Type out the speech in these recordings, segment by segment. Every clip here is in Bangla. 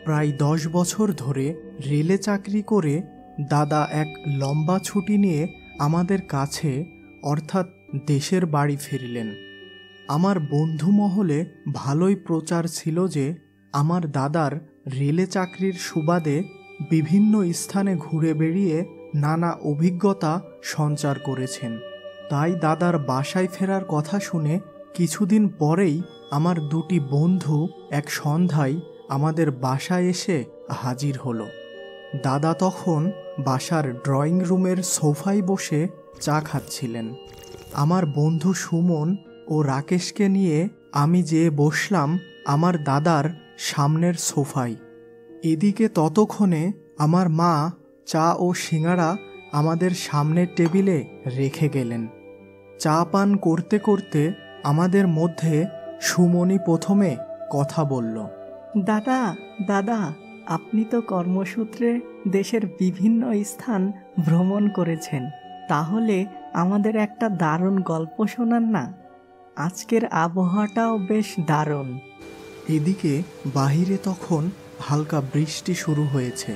প্রায় 10 বছর ধরে রেলে চাকরি করে দাদা এক লম্বা ছুটি নিয়ে আমাদের কাছে অর্থাৎ দেশের বাড়ি ফিরলেন। আমার বন্ধু মহলে ভালোই প্রচার ছিল যে আমার দাদার রেলে চাকরির সুবাদে বিভিন্ন স্থানে ঘুরে বেড়িয়ে নানা অভিজ্ঞতা সঞ্চার করেছেন। তাই দাদার বাসায় ফেরার কথা শুনে কিছুদিন পরেই আমার দুটি বন্ধু এক সন্ধ্যায় আমাদের বাসায় এসে হাজির হলো। দাদা তখন বাসার ড্রয়িং রুমের সোফায় বসে চা খাচ্ছিলেন। আমার বন্ধু সুমন ও রাকেশকে নিয়ে আমি যেয়ে বসলাম আমার দাদার সামনের সোফায়। এদিকে ততক্ষণে আমার মা চা ও সিঙাড়া আমাদের সামনের টেবিলে রেখে গেলেন। চা পান করতে করতে আমাদের মধ্যে সুমনি প্রথমে কথা বলল। দাদা দাদা, আপনি তো কর্মসূত্রে দেশের বিভিন্ন স্থান ভ্রমণ করেছেন, তাহলে আমাদের একটা দারুণ গল্প শোনান না। আজকের আবহাওয়াটাও বেশ দারুণ। এদিকে বাহিরে তখন হালকা বৃষ্টি শুরু হয়েছে।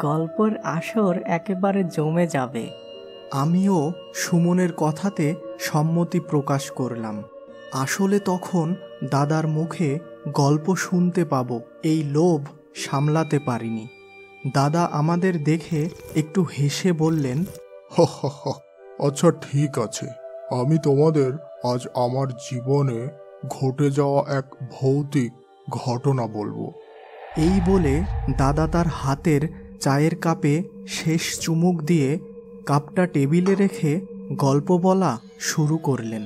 গল্পের আসর একেবারে জমে যাবে। আমিও সুমনের কথাতে সম্মতি প্রকাশ করলাম। আসলে তখন দাদার মুখে গল্প শুনতে পাবো এই লোভ সামলাতে পারিনি। দাদা আমাদের দেখে একটু হেসে বললেন, আচ্ছা ঠিক আছে, আমি তোমাদের আজ আমার জীবনে ঘটে যাওয়া এক ভৌতিক ঘটনা বলবো। এই বলে দাদা তার হাতের চায়ের কাপে শেষ চুমুক দিয়ে কাপটা টেবিলে রেখে গল্প বলা শুরু করলেন।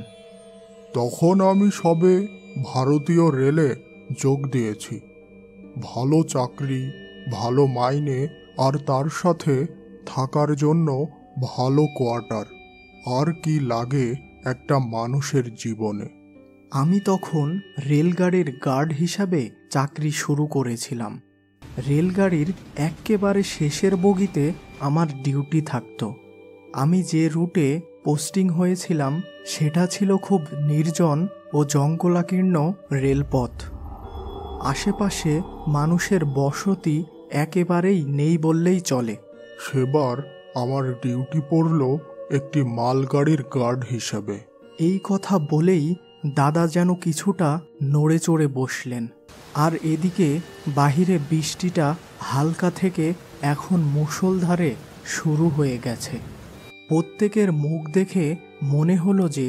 তখন আমি সবে ভারতীয় রেলে যোগ দিয়েছি। ভালো চাকরি, ভালো মাইনে, আর তার সাথে থাকার জন্য ভালো কোয়ার্টার। আর কি লাগে একটা মানুষের জীবনে। আমি তখন রেলগাড়ির গার্ড হিসাবে চাকরি শুরু করেছিলাম। রেলগাড়ির একেবারে শেষের বগিতে আমার ডিউটি থাকতো। আমি যে রুটে পোস্টিং হয়েছিলাম সেটা ছিল খুব নির্জন ও জঙ্গলাকীর্ণ রেলপথ। আশেপাশে মানুষের বসতি একেবারেই নেই বললেই চলে। সেবার আমার ডিউটি পড়ল একটি মালগাড়ির গার্ড হিসেবে। এই কথা বলেই দাদা যেন কিছুটা নড়ে চড়ে বসলেন। আর এদিকে বাহিরে বৃষ্টিটা হালকা থেকে এখন মুষলধারে শুরু হয়ে গেছে। প্রত্যেকের মুখ দেখে মনে হলো যে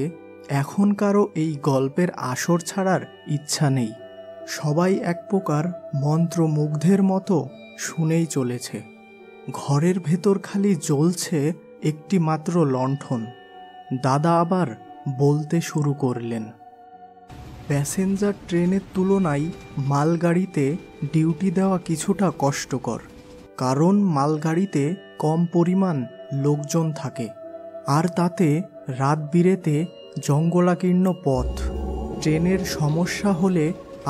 এখন কারো এই গল্পের আসর ছাড়ার ইচ্ছা নেই। সবাই এক প্রকার মন্ত্রমুগ্ধের মতো শুনেই চলেছে। ঘরের ভেতর খালি জ্বলছে একটি মাত্র লণ্ঠন। দাদা আবার বলতে শুরু করলেন, প্যাসেঞ্জার ট্রেনের তুলনায় মালগাড়িতে ডিউটি দেওয়া কিছুটা কষ্টকর, কারণ মালগাড়িতে কম পরিমাণ লোকজন থাকে, আর তাতে রাত বিরেতে জঙ্গলাকীর্ণ পথ। ট্রেনের সমস্যা হলে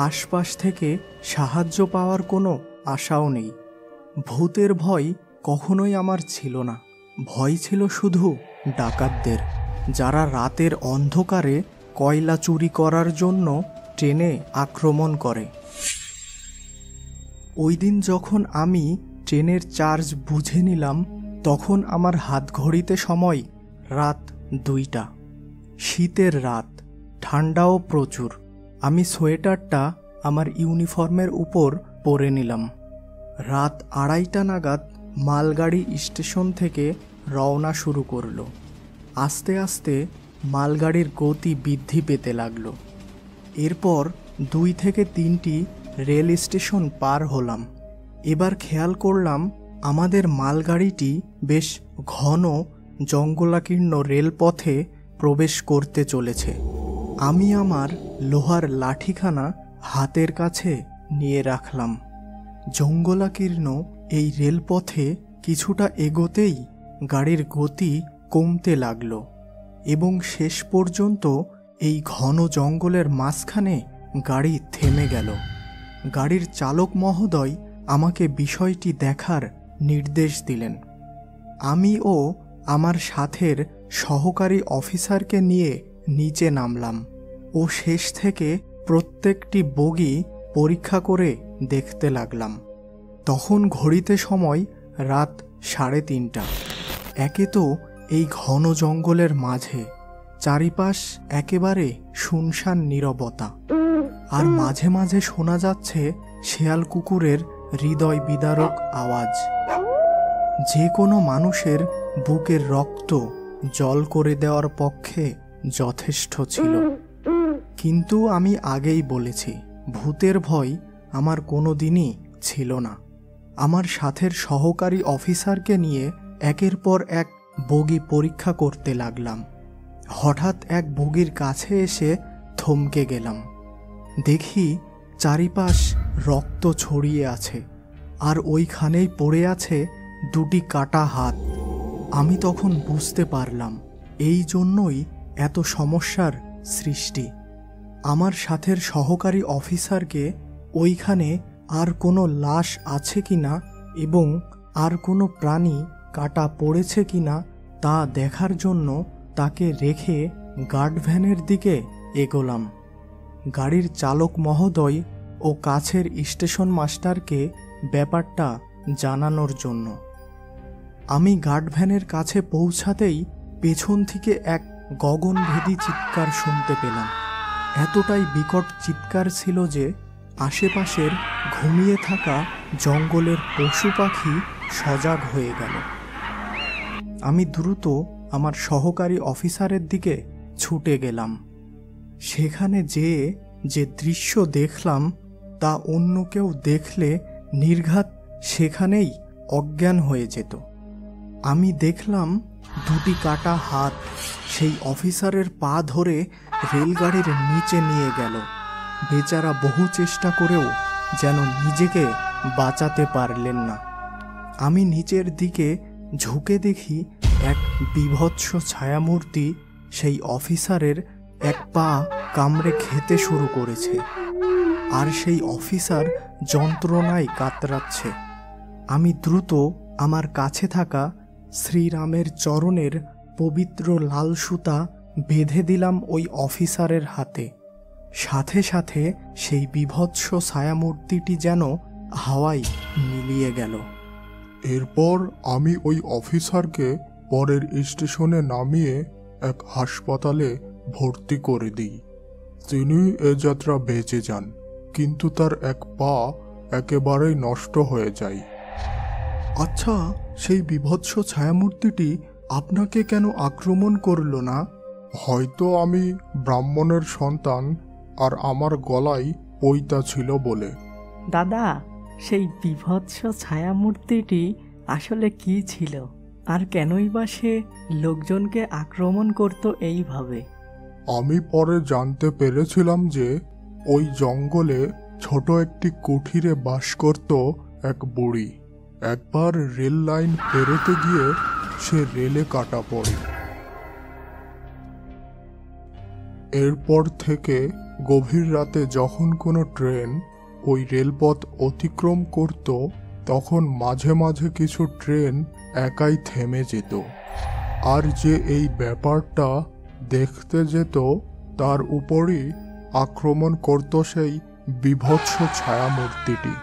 আশপাশ থেকে সাহায্য পাওয়ার কোনো আশাও নেই। ভূতের ভয় কখনোই আমার ছিল না। ভয় ছিল শুধু ডাকাতদের, যারা রাতের অন্ধকারে কয়লা চুরি করার জন্য ট্রেনে আক্রমণ করে। ওই দিন যখন আমি ট্রেনের চার্জ বুঝে নিলাম, তখন আমার হাতঘড়িতে সময় রাত 2টা। শীতের রাত, ঠান্ডাও প্রচুর। আমি সোয়েটারটা আমার ইউনিফর্মের উপর পরে নিলাম। রাত 2:30 নাগাদ মালগাড়ি স্টেশন থেকে রওনা শুরু করলো। আস্তে আস্তে মালগাড়ির গতি বৃদ্ধি পেতে লাগলো। এরপর 2 থেকে 3টি রেল স্টেশন পার হলাম। এবার খেয়াল করলাম আমাদের মালগাড়িটি বেশ ঘন জঙ্গলাকীর্ণ রেলপথে প্রবেশ করতে চলেছে। আমি আমার লোহার লাঠিখানা হাতের কাছে নিয়ে রাখলাম। জঙ্গলাকীর্ণ এই রেলপথে কিছুটা এগোতেই গাড়ির গতি কমতে লাগলো এবং শেষ পর্যন্ত এই ঘন জঙ্গলের মাঝখানে গাড়ি থেমে গেল। গাড়ির চালক মহোদয় আমাকে বিষয়টি দেখার নির্দেশ দিলেন। আমি ও আমার সাথের সহকারী অফিসারকে নিয়ে নিচে নামলাম ও শেষ থেকে প্রত্যেকটি বগি পরীক্ষা করে দেখতে লাগলাম। তখন ঘড়িতে সময় রাত 3:30। একে তো এই ঘন জঙ্গলের মাঝে, চারিপাশ একেবারে শুনশান নীরবতা, আর মাঝে মাঝে শোনা যাচ্ছে শেয়াল কুকুরের হৃদয় বিদারক আওয়াজ। যে কোনো মানুষের বুকের রক্ত জল করে দেওয়ার পক্ষে যথেষ্ট ছিল। কিন্তু আমি আগেই বলেছি, ভূতের ভয় আমার কোনো দিনই ছিল না। আমার সাথের সহকারী অফিসারকে নিয়ে একের পর এক বগি পরীক্ষা করতে লাগলাম। হঠাৎ এক বগির কাছে এসে থমকে গেলাম। দেখি চারিপাশ রক্ত ছড়িয়ে আছে, আর ওইখানেই পড়ে আছে 2টি কাটা হাত। আমি তখন বুঝতে পারলাম এই জন্যই এত সমস্যার সৃষ্টি। আমার সাথের সহকারী অফিসারকে ওইখানে আর কোনো লাশ আছে কিনা এবং আর কোনো প্রাণী কাটা পড়েছে কিনা তা দেখার জন্য তাকে রেখে গার্ড ভ্যানের দিকে এগোলাম, গাড়ির চালক মহোদয় ও কাছের স্টেশন মাস্টারকে ব্যাপারটা জানানোর জন্য। আমি গার্ড ভ্যানের কাছে পৌঁছাতেই পেছন থেকে এক গগনভেদী চিৎকার শুনতে পেলাম। এতটাই বিকট চিৎকার ছিল যে আশেপাশের ঘুমিয়ে থাকা জঙ্গলের পশু পাখি সজাগ হয়ে গেল। আমি দ্রুত আমার সহকারী অফিসারের দিকে ছুটে গেলাম। সেখানে যেয়ে যে দৃশ্য দেখলাম তা অন্য কেউ দেখলে নির্ঘাত সেখানেই অজ্ঞান হয়ে যেত। আমি দেখলাম 2টি কাটা হাত সেই অফিসারের পা ধরে রেলগাড়ির নিচে নিয়ে গেল। বেচারা বহু চেষ্টা করেও যেন নিজেকে বাঁচাতে পারলেন না। আমি নিচের দিকে ঝুঁকে দেখি এক বীভৎস ছায়ামূর্তি সেই অফিসারের এক পা কামড়ে খেতে শুরু করেছে, আর সেই অফিসার যন্ত্রণায় কাতরাচ্ছে। আমি দ্রুত আমার কাছে থাকা শ্রীরামের চরণের পবিত্র লাল সুতা বেঁধে দিলাম ওই অফিসারের হাতে। সাথে সাথে সেই বীভৎস ছায়ামূর্তিটি যেন হাওয়ায় মিলিয়ে গেল। এরপর আমি ওই অফিসারকে পরের স্টেশনে নামিয়ে এক হাসপাতালে ভর্তি করে দিই। তিনি এ যাত্রা বেঁচে যান, কিন্তু তার এক পা একেবারেই নষ্ট হয়ে যায়। আচ্ছা, সেই বীভৎস ছায়ামূর্তিটি আপনাকে কেন আক্রমণ করল না? হয়তো আমি ব্রাহ্মণের সন্তান আর আমার গলায় পৈতা ছিল বলে। দাদা, সেই বীভৎস ছায়ামূর্তিটি আসলে কি ছিল, আর কেনই বা সে লোকজনকে আক্রমণ করত এইভাবে? আমি পরে জানতে পেরেছিলাম যে ওই জঙ্গলে ছোট একটি কুঠিরে বাস করত এক বুড়ি। একবার রেল লাইন পেরোতে গিয়ে সে রেলে কাটা পড়ে। এরপর থেকে গভীর রাতে যখন কোনো ট্রেন ওই রেলপথ অতিক্রম করত, তখন মাঝে মাঝে কিছু ট্রেন একাই থেমে যেত। আর যে এই ব্যাপারটা দেখতে যেত তার উপরই আক্রমণ করত সেই বীভৎস ছায়ামূর্তিটি।